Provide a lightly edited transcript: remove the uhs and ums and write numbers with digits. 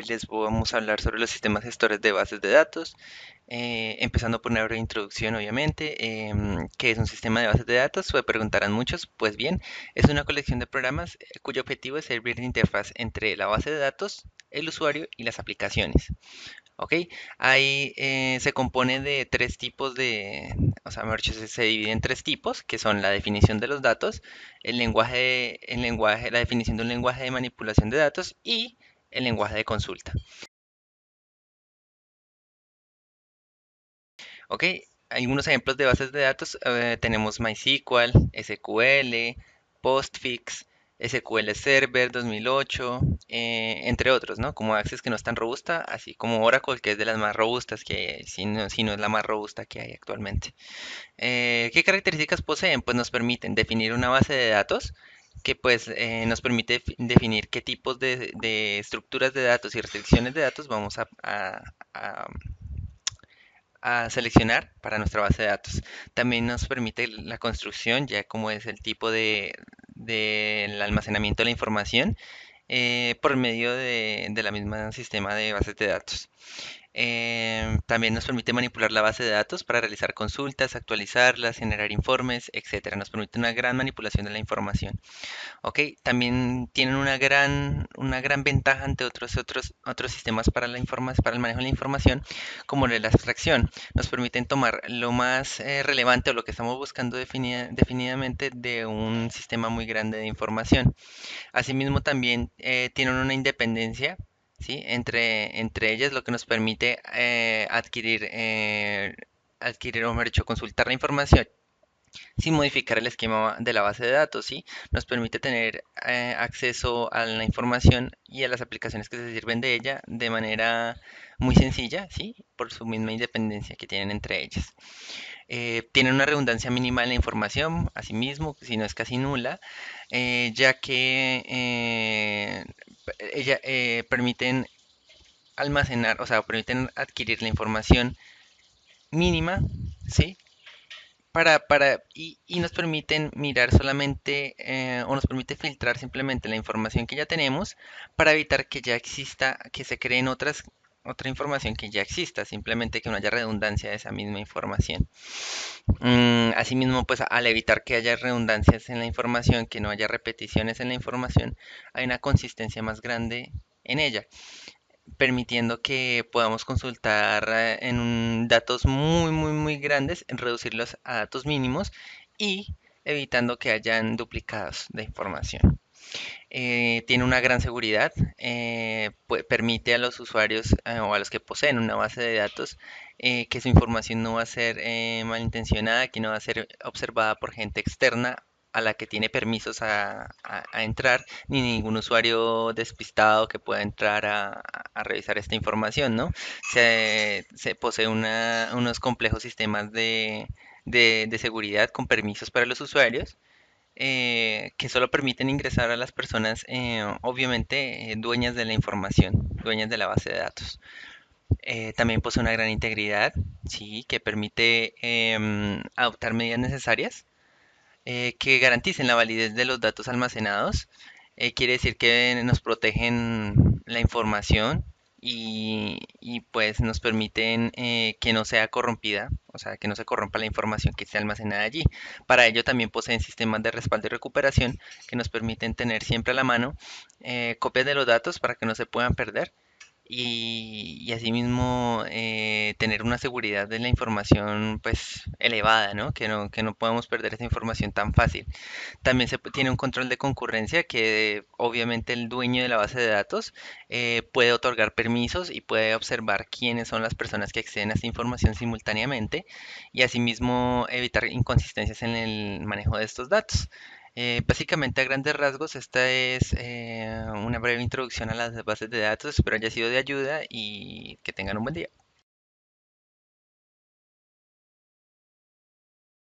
Hoy les vamos a hablar sobre los sistemas gestores de bases de datos, empezando por una breve introducción, obviamente. ¿Qué es un sistema de bases de datos? Se preguntarán muchos. Pues bien, es una colección de programas cuyo objetivo es servir de interfaz entre la base de datos, el usuario y las aplicaciones. ¿Ok? Ahí se compone de tres tipos o sea, mejor dicho, se divide en tres tipos, que son la definición de los datos, la definición de un lenguaje de manipulación de datos y el lenguaje de consulta. ¿Ok? Algunos ejemplos de bases de datos, tenemos MySQL, SQL, Postfix, SQL Server 2008, entre otros, ¿no? Como Access, que no es tan robusta, así como Oracle, que es de las más robustas, que si no es la más robusta que hay actualmente. ¿Qué características poseen? Pues nos permiten definir una base de datos que pues nos permite definir qué tipos de estructuras de datos y restricciones de datos vamos a seleccionar para nuestra base de datos. También nos permite la construcción, ya como es el tipo del almacenamiento de la información, por medio de la misma sistema de bases de datos. También nos permite manipular la base de datos para realizar consultas, actualizarlas, generar informes, etcétera. Nos permite una gran manipulación de la información. Ok, también tienen una gran ventaja ante otros sistemas para el manejo de la información, como lo de la abstracción. Nos permiten tomar lo más relevante o lo que estamos buscando definidamente de un sistema muy grande de información. Asimismo, también tienen una independencia, ¿sí? Entre ellas, lo que nos permite adquirir, o mejor dicho, consultar la información sin modificar el esquema de la base de datos, ¿sí? Nos permite tener acceso a la información y a las aplicaciones que se sirven de ella de manera muy sencilla, ¿sí? Por su misma independencia que tienen entre ellas. Tienen una redundancia mínima en la información, asimismo, si no es casi nula, ya que permiten almacenar, o sea, permiten adquirir la información mínima, ¿sí? Y nos permiten mirar solamente, o nos permite filtrar simplemente la información que ya tenemos para evitar que ya exista, que se creen otra información que ya exista, simplemente que no haya redundancia de esa misma información. Asimismo, pues al evitar que haya redundancias en la información, que no haya repeticiones en la información, hay una consistencia más grande en ella, permitiendo que podamos consultar datos muy, muy, muy grandes, reducirlos a datos mínimos y evitando que hayan duplicados de información. Tiene una gran seguridad, permite a los usuarios o a los que poseen una base de datos que su información no va a ser malintencionada, que no va a ser observada por gente externa a la que tiene permisos a entrar, ni ningún usuario despistado que pueda entrar a revisar esta información, ¿no? Se posee unos complejos sistemas de seguridad con permisos para los usuarios que solo permiten ingresar a las personas, obviamente, dueñas de la información, dueñas de la base de datos. También posee una gran integridad, sí, que permite adoptar medidas necesarias que garanticen la validez de los datos almacenados. Quiere decir que nos protegen la información y, pues nos permiten que no sea corrompida, o sea, que no se corrompa la información que esté almacenada allí. Para ello también poseen sistemas de respaldo y recuperación que nos permiten tener siempre a la mano copias de los datos para que no se puedan perder y asimismo tener una seguridad de la información pues elevada, ¿no? Que no podamos perder esa información tan fácil. También tiene un control de concurrencia que obviamente el dueño de la base de datos puede otorgar permisos y puede observar quiénes son las personas que acceden a esta información simultáneamente y asimismo evitar inconsistencias en el manejo de estos datos. Básicamente a grandes rasgos esta es una breve introducción a las bases de datos, espero haya sido de ayuda y que tengan un buen día.